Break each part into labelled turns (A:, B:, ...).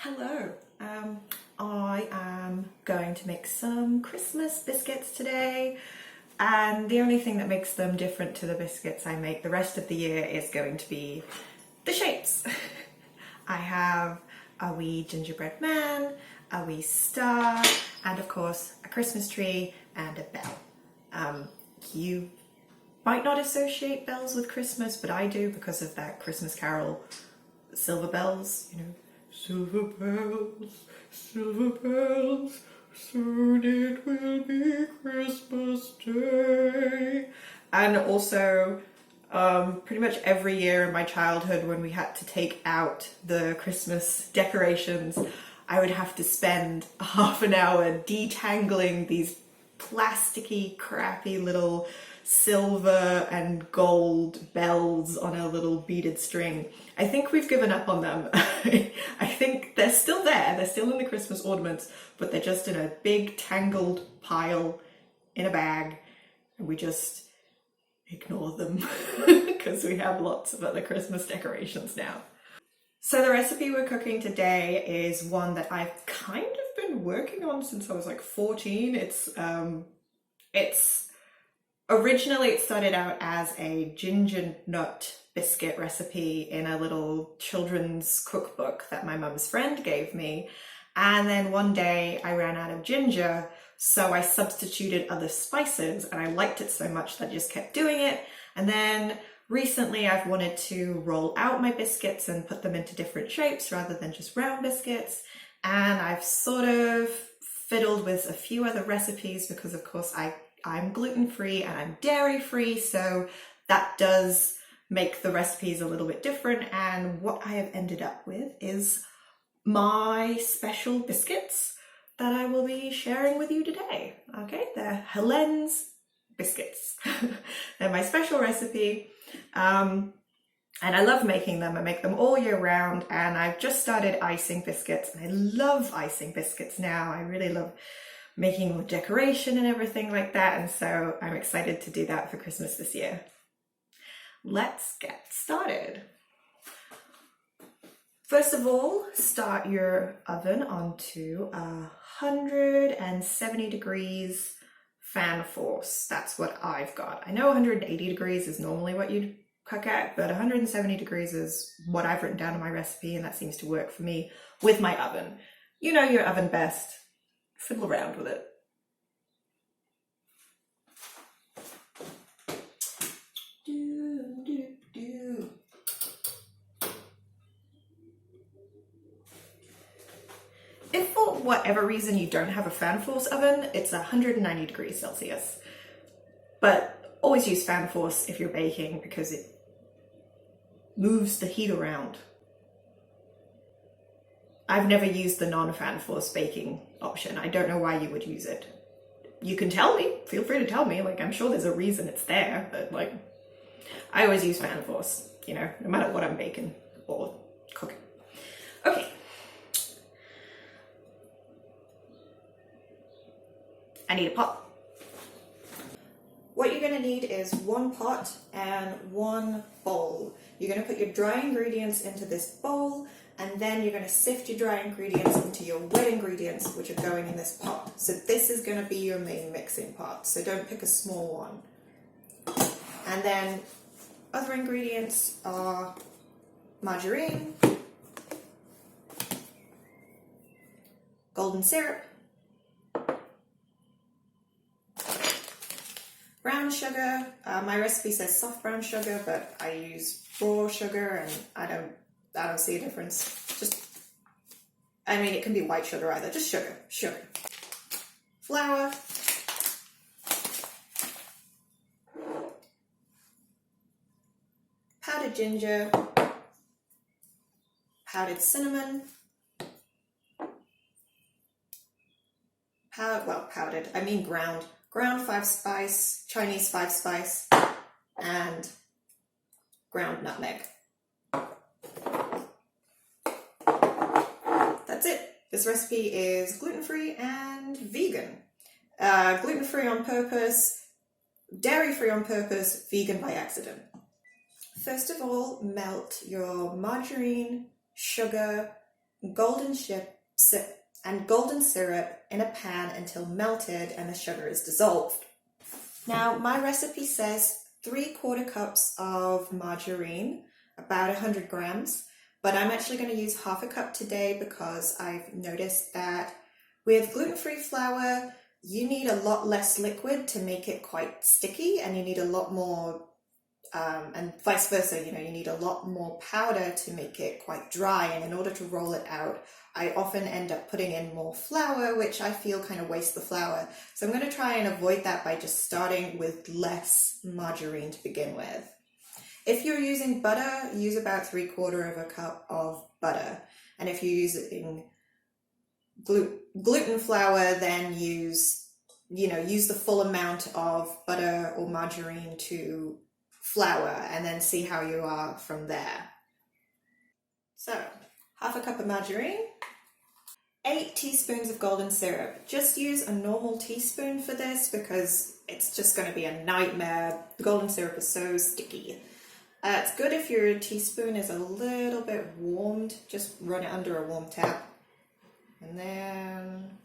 A: Hello, I am going to make some Christmas biscuits today, and the only thing that makes them different to the biscuits I make the rest of the year is going to be the shapes. I have a wee gingerbread man, a wee star, and of course a Christmas tree and a bell. You might not associate bells with Christmas, but I do because of that Christmas carol, Silver Bells, you know. Silver bells, soon it will be Christmas Day. And also, pretty much every year in my childhood when we had to take out the Christmas decorations, I would have to spend half an hour detangling these plasticky, crappy little silver and gold bells on a little beaded string. I think we've given up on them. I think they're still there, they're still in the Christmas ornaments, but they're just in a big tangled pile in a bag, and we just ignore them because we have lots of other Christmas decorations now. So the recipe we're cooking today is one that I've kind of been working on since I was like 14. Originally, it started out as a ginger nut biscuit recipe in a little children's cookbook that my mum's friend gave me. And then one day I ran out of ginger, so I substituted other spices, and I liked it so much that I just kept doing it. And then recently I've wanted to roll out my biscuits and put them into different shapes rather than just round biscuits. And I've sort of fiddled with a few other recipes because, of course, I'm gluten-free and I'm dairy-free, so that does make the recipes a little bit different. And what I have ended up with is my special biscuits that I will be sharing with you today. Okay, they're Helen's biscuits. They're my special recipe, and I love making them. I make them all year round, and I've just started icing biscuits, and I love icing biscuits now. I really love making more decoration and everything like that, and so I'm excited to do that for Christmas this year. Let's get started. First of all, start your oven onto 170 degrees fan force. That's what I've got. I know 180 degrees is normally what you'd cook at, but 170 degrees is what I've written down in my recipe, and that seems to work for me with my oven. You know your oven best. Fiddle around with it. If for whatever reason you don't have a fan force oven, it's 190 degrees Celsius. But always use fan force if you're baking because it moves the heat around. I've never used the non-fan force baking option. I don't know why you would use it. You can tell me, feel free to tell me, like I'm sure there's a reason it's there, but like I always use fan force, you know, no matter what I'm baking or cooking. Okay. I need a pot. What you're going to need is one pot and one bowl. You're going to put your dry ingredients into this bowl, and then you're going to sift your dry ingredients into your wet ingredients, which are going in this pot. So this is going to be your main mixing pot, so don't pick a small one. And then other ingredients are margarine, golden syrup, brown sugar. My recipe says soft brown sugar, but I use raw sugar, and I don't see a difference. I mean, it can be white sugar either, just sugar. Flour. Powdered ginger. Powdered cinnamon. Powdered, I mean ground. Ground 5-spice, Chinese 5-spice, and ground nutmeg. That's it. This recipe is gluten-free and vegan. Gluten-free on purpose, dairy-free on purpose, vegan by accident. First of all, melt your margarine, sugar, golden golden syrup in a pan until melted and the sugar is dissolved. Now, my recipe says 3/4 cups of margarine, about 100 grams, but I'm actually going to use half a cup today because I've noticed that with gluten-free flour, you need a lot less liquid to make it quite sticky, and you need a lot more, and vice versa, you need a lot more powder to make it quite dry. And in order to roll it out, I often end up putting in more flour, which I feel kind of wastes the flour. So I'm going to try and avoid that by just starting with less margarine to begin with. If you're using butter, use about 3/4 cup of butter. And if you're using gluten flour, then use the full amount of butter or margarine to flour, and then see how you are from there. So, half a cup of margarine, 8 teaspoons of golden syrup. Just use a normal teaspoon for this because it's just going to be a nightmare. The golden syrup is so sticky. It's good if your teaspoon is a little bit warmed. Just run it under a warm tap. And then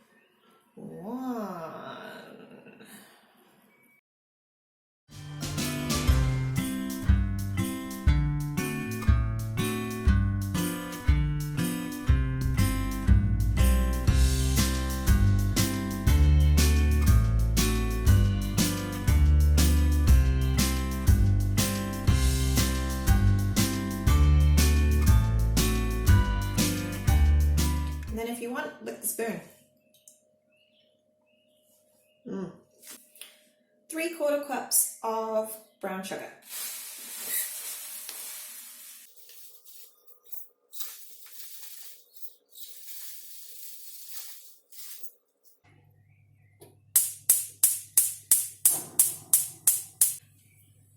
A: 1. And then if you want, lick the spoon. 3/4 cups of brown sugar.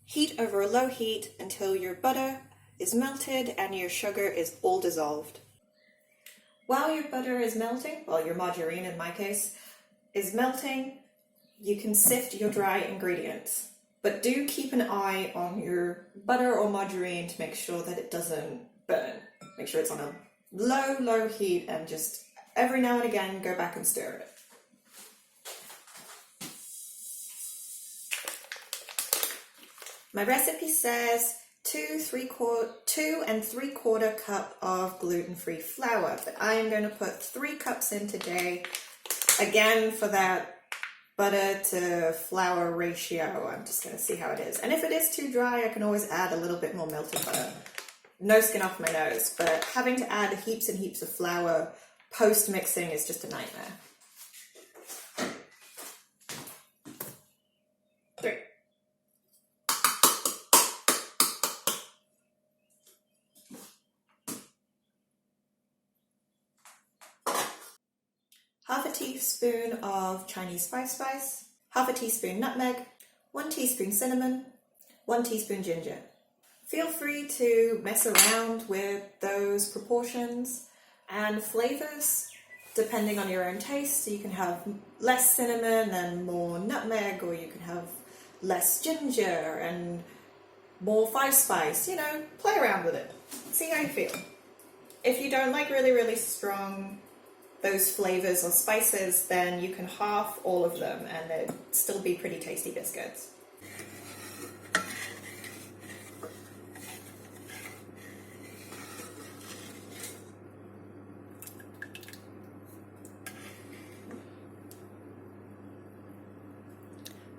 A: Heat over a low heat until your butter is melted and your sugar is all dissolved. While your butter is melting, well, your margarine in my case, is melting, you can sift your dry ingredients. But do keep an eye on your butter or margarine to make sure that it doesn't burn. Make sure it's on a low heat, and just every now and again go back and stir it. My recipe says 2 and 3/4 cup of gluten-free flour, but I am going to put 3 cups in today, again for that butter to flour ratio. I'm just going to see how it is, and if it is too dry, I can always add a little bit more melted butter. No skin off my nose, but having to add heaps and heaps of flour post mixing is just a nightmare. 3. Half a teaspoon of Chinese spice, half a teaspoon nutmeg, 1 teaspoon cinnamon, 1 teaspoon ginger. Feel free to mess around with those proportions and flavors depending on your own taste. So you can have less cinnamon and more nutmeg, or you can have less ginger and more 5 spice. Play around with it. See how you feel. If you don't like really strong those flavors or spices, then you can half all of them and they'd still be pretty tasty biscuits.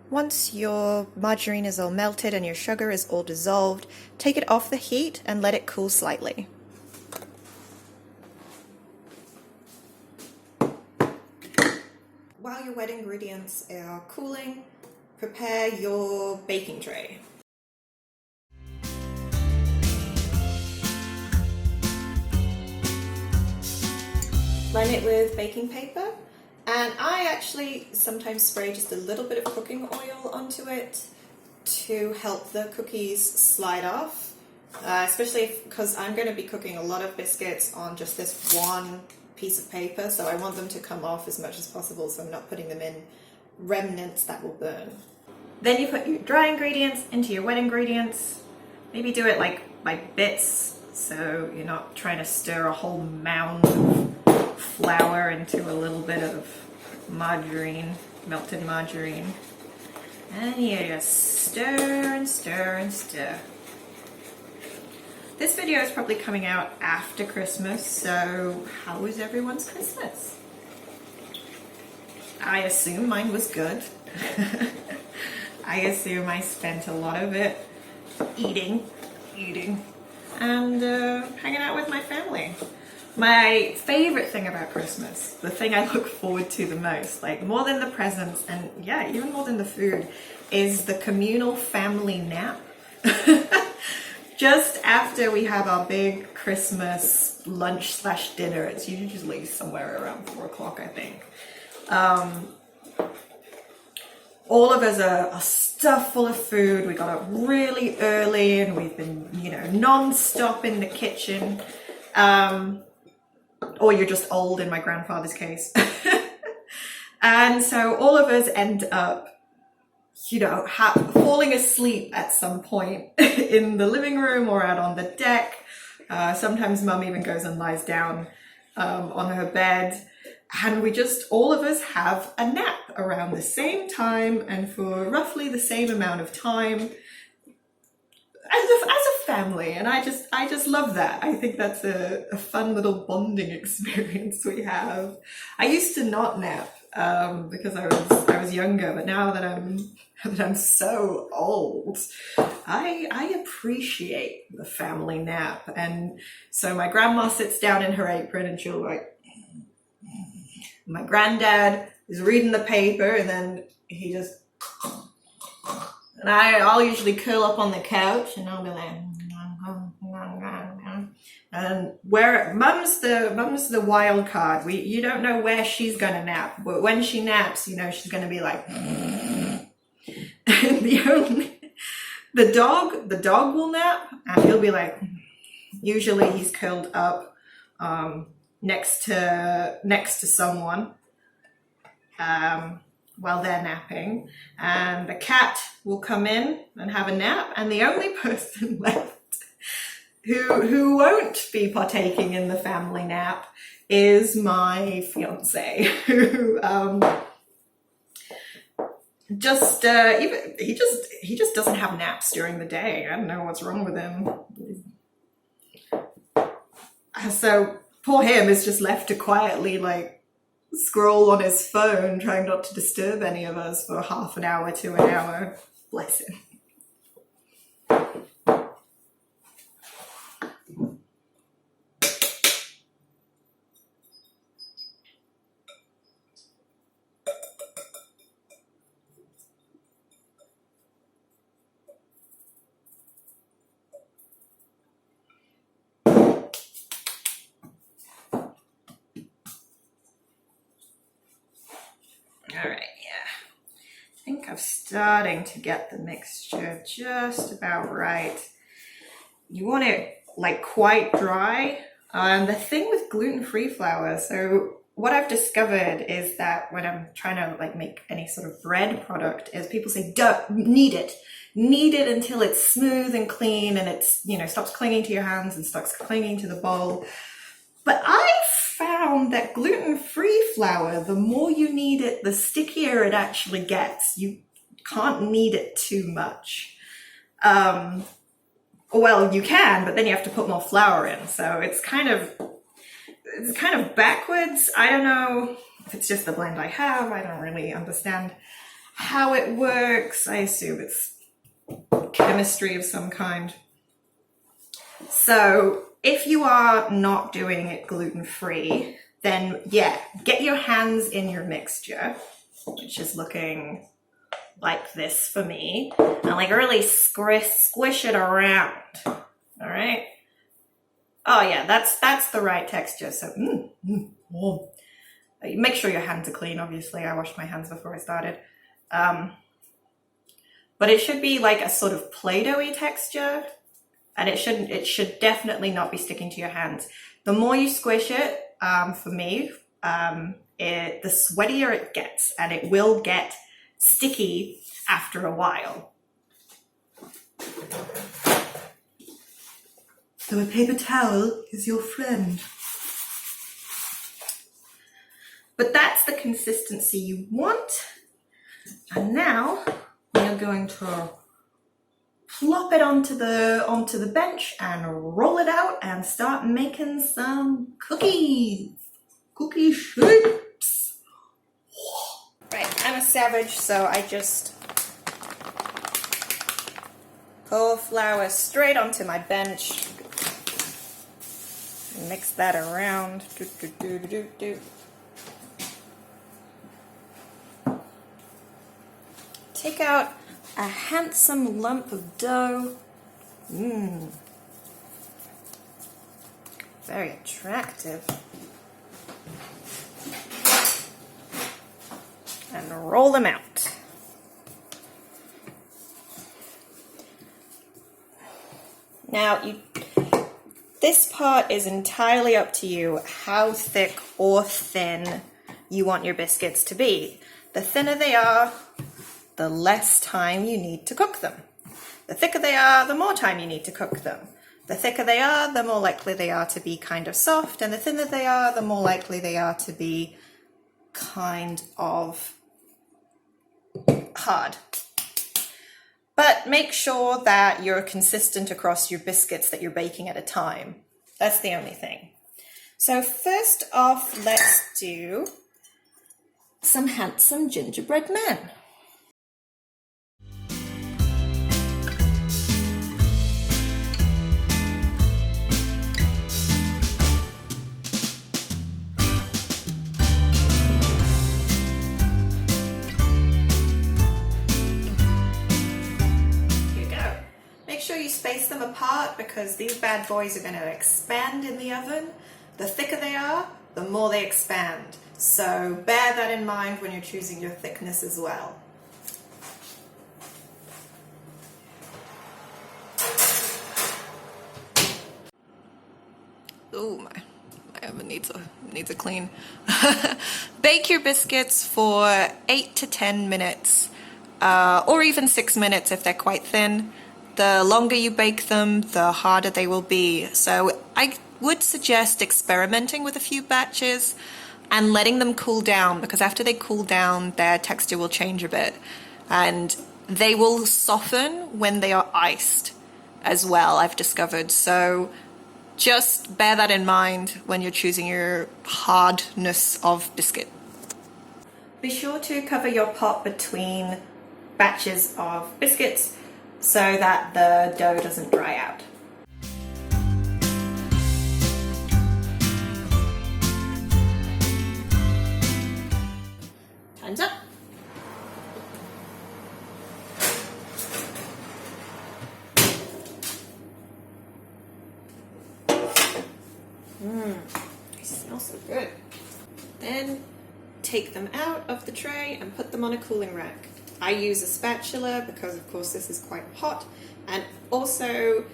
A: Once your margarine is all melted and your sugar is all dissolved, take it off the heat and let it cool slightly. While your wet ingredients are cooling, prepare your baking tray. Line it with baking paper, and I actually sometimes spray just a little bit of cooking oil onto it to help the cookies slide off, especially because I'm going to be cooking a lot of biscuits on just this one piece of paper, so I want them to come off as much as possible, so I'm not putting them in remnants that will burn. Then you put your dry ingredients into your wet ingredients. Maybe do it like by bits, so you're not trying to stir a whole mound of flour into a little bit of margarine, melted margarine. And you just stir and stir and stir. This video is probably coming out after Christmas, so how was everyone's Christmas? I assume mine was good. I assume I spent a lot of it eating, and hanging out with my family. My favorite thing about Christmas, the thing I look forward to the most, like more than the presents and yeah, even more than the food, is the communal family nap. Just after we have our big Christmas lunch / dinner, it's usually somewhere around 4 o'clock, I think. All of us are stuffed full of food. We got up really early and we've been, non-stop in the kitchen. Or you're just old in my grandfather's case. And so all of us end up, falling asleep at some point in the living room or out on the deck. Sometimes mum even goes and lies down on her bed. And all of us have a nap around the same time and for roughly the same amount of time as a family. And I just love that. I think that's a fun little bonding experience we have. I used to not nap because I was younger, but now that I'm so old, I appreciate the family nap. And so my grandma sits down in her apron and she'll my granddad is reading the paper and then he just, and I'll usually curl up on the couch and I'll be like, and where mum's the wild card. You don't know where she's gonna nap, but when she naps, she's gonna be like, and the dog will nap and he'll be like, usually he's curled up next to someone while they're napping, and the cat will come in and have a nap, and the only person left who won't be partaking in the family nap is my fiance, who he just doesn't have naps during the day. I don't know what's wrong with him. So poor him is just left to quietly scroll on his phone, trying not to disturb any of us for half an hour to an hour. Bless him. All right, yeah. I think I'm starting to get the mixture just about right. You want it quite dry. The thing with gluten-free flour, so what I've discovered is that when I'm trying to make any sort of bread product, is people say, don't knead it until it's smooth and clean and it's, stops clinging to your hands and stops clinging to the bowl. But I found that gluten-free flour, the more you knead it, the stickier it actually gets. You can't knead it too much. Well, you can, but then you have to put more flour in. So it's kind of backwards. I don't know if it's just the blend I have. I don't really understand how it works. I assume it's chemistry of some kind. So if you are not doing it gluten-free, then yeah, get your hands in your mixture, which is looking like this for me, and really squish it around. All right. Oh yeah, that's the right texture. So make sure your hands are clean. Obviously, I washed my hands before I started. But it should be a sort of Play-Doh-y texture. And it should definitely not be sticking to your hands. The more you squish it, for me, the sweatier it gets, and it will get sticky after a while. So a paper towel is your friend. But that's the consistency you want. And now we are going to plop it onto the bench and roll it out and start making some cookies. Cookie shapes. Right, I'm a savage, so I just pour flour straight onto my bench. Mix that around. Take out a handsome lump of dough. Very attractive. And roll them out. Now, this part is entirely up to you how thick or thin you want your biscuits to be. The thinner they are, the less time you need to cook them. The thicker they are, the more time you need to cook them. The thicker they are, the more likely they are to be kind of soft, and the thinner they are, the more likely they are to be kind of hard. But make sure that you're consistent across your biscuits that you're baking at a time. That's the only thing. So first off, let's do some handsome gingerbread men. Space them apart because these bad boys are going to expand in the oven. The thicker they are, the more they expand. So bear that in mind when you're choosing your thickness as well. Ooh, my oven needs a clean. Bake your biscuits for 8 to 10 minutes, or even 6 minutes if they're quite thin. The longer you bake them, the harder they will be. So I would suggest experimenting with a few batches and letting them cool down, because after they cool down, their texture will change a bit. And they will soften when they are iced as well, I've discovered. So just bear that in mind when you're choosing your hardness of biscuit. Be sure to cover your pot between batches of biscuits so that the dough doesn't dry out. Time's up. They smell so good. Then take them out of the tray and put them on a cooling rack. I use a spatula because, of course, this is quite hot, and also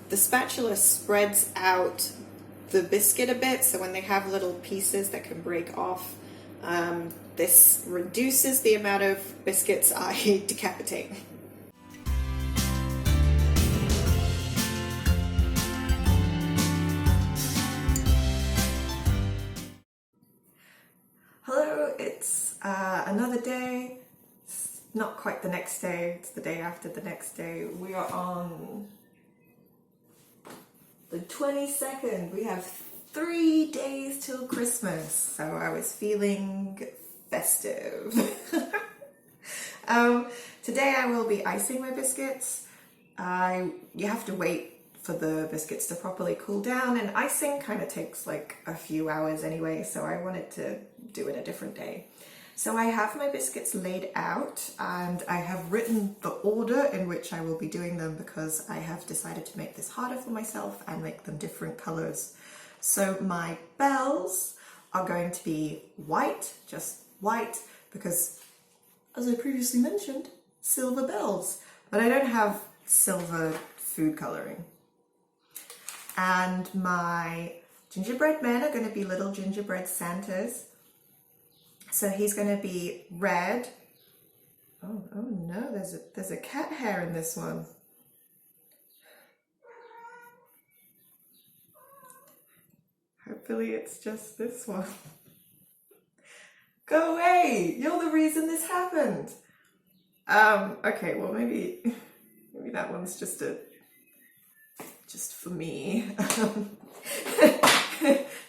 A: the spatula spreads out the biscuit a bit, so when they have little pieces that can break off, this reduces the amount of biscuits I decapitate. Hello, it's another day. Not quite the next day, it's the day after the next day. We are on the 22nd. We have 3 days till Christmas, so I was feeling festive. Today I will be icing my biscuits. You have to wait for the biscuits to properly cool down, and icing kind of takes like a few hours anyway, so I wanted to do it a different day. So I have my biscuits laid out, and I have written the order in which I will be doing them because I have decided to make this harder for myself and make them different colors. So my bells are going to be white, just white, because as I previously mentioned, silver bells, but I don't have silver food coloring. And my gingerbread men are going to be little gingerbread Santas. So he's going to be red. Oh no, there's a cat hair in this one. Hopefully it's just this one. Go away! You're the reason this happened. Okay, well maybe that one's just for me.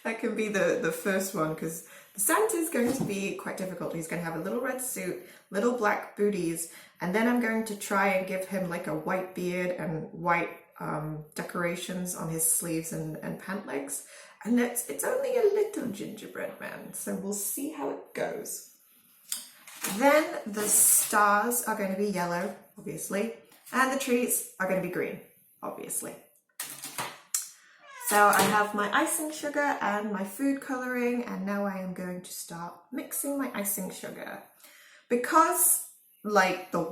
A: That can be the first one, because the Santa's going to be quite difficult. He's going to have a little red suit, little black booties, and then I'm going to try and give him like a white beard and white decorations on his sleeves and pant legs. And it's only a little gingerbread man, so we'll see how it goes. Then the stars are going to be yellow, obviously, and the trees are going to be green, obviously. So I have my icing sugar and my food coloring, and now I am going to start mixing my icing sugar. Because like the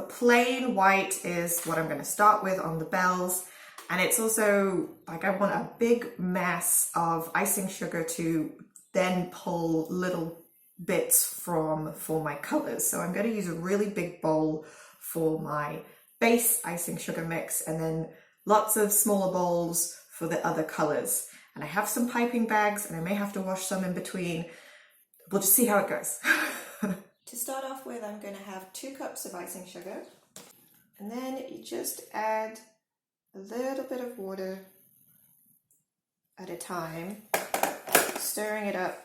A: plain white is what I'm going to start with on the bells, and it's also like I want a big mass of icing sugar to then pull little bits from for my colors. So I'm going to use a really big bowl for my base icing sugar mix, and then lots of smaller bowls for the other colors. And I have some piping bags, and I may have to wash some in between. We'll just see how it goes. To start off with, I'm going to have 2 cups of icing sugar, and then you just add a little bit of water at a time, stirring it up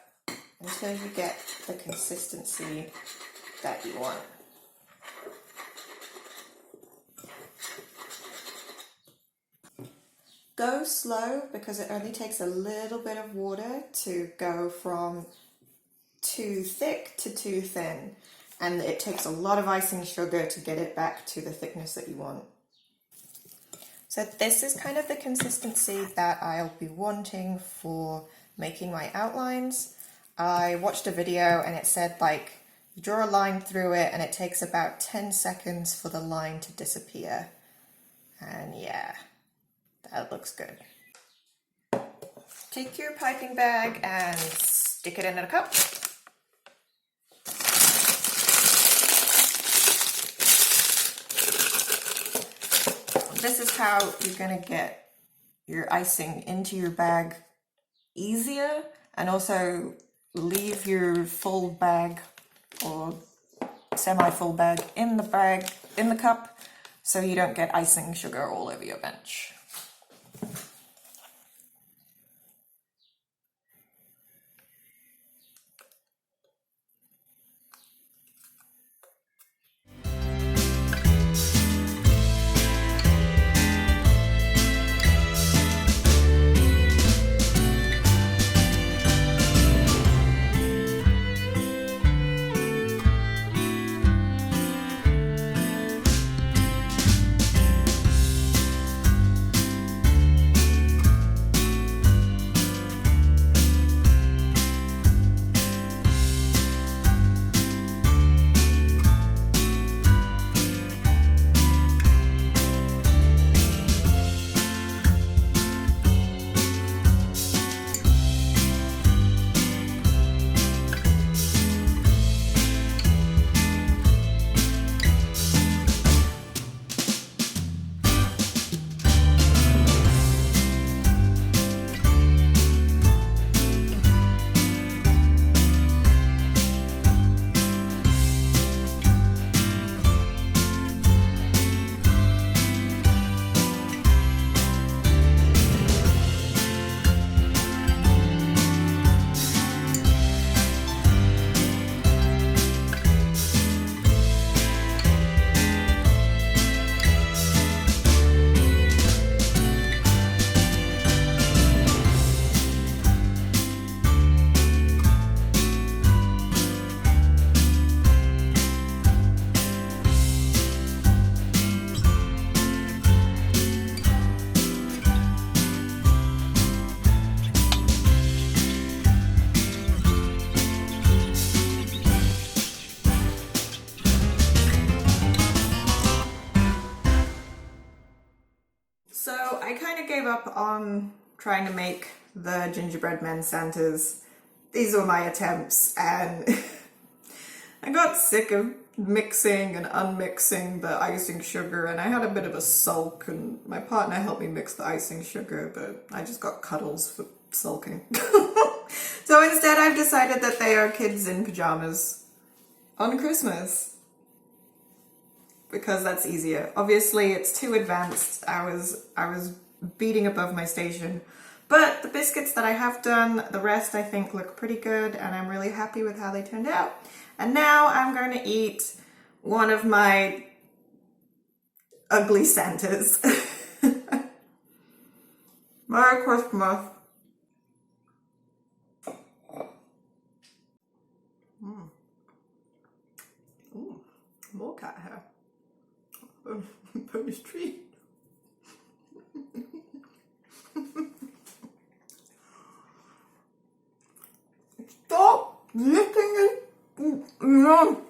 A: until you get the consistency that you want. Go slow, because it only takes a little bit of water to go from too thick to too thin, and it takes a lot of icing sugar to get it back to the thickness that you want. So this is kind of the consistency that I'll be wanting for making my outlines. I watched a video and it said like you draw a line through it and it takes about 10 seconds for the line to disappear. And yeah, that looks good. Take your piping bag and stick it in a cup. This is how you're going to get your icing into your bag easier, and also leave your full bag or semi-full bag in the cup, so you don't get icing sugar all over your bench. So I kind of gave up on trying to make the gingerbread men Santas. These were my attempts, and I got sick of mixing and unmixing the icing sugar, and I had a bit of a sulk, and my partner helped me mix the icing sugar, but I just got cuddles for sulking. So instead I've decided that they are kids in pajamas on Christmas, because that's easier. Obviously it's too advanced. I was beating above my station. But the biscuits that I have done, the rest I think look pretty good, and I'm really happy with how they turned out. And now I'm going to eat one of my ugly Santas. Merry Christmas. Ooh, more cat hair. Bonus treat. Stop licking it. No.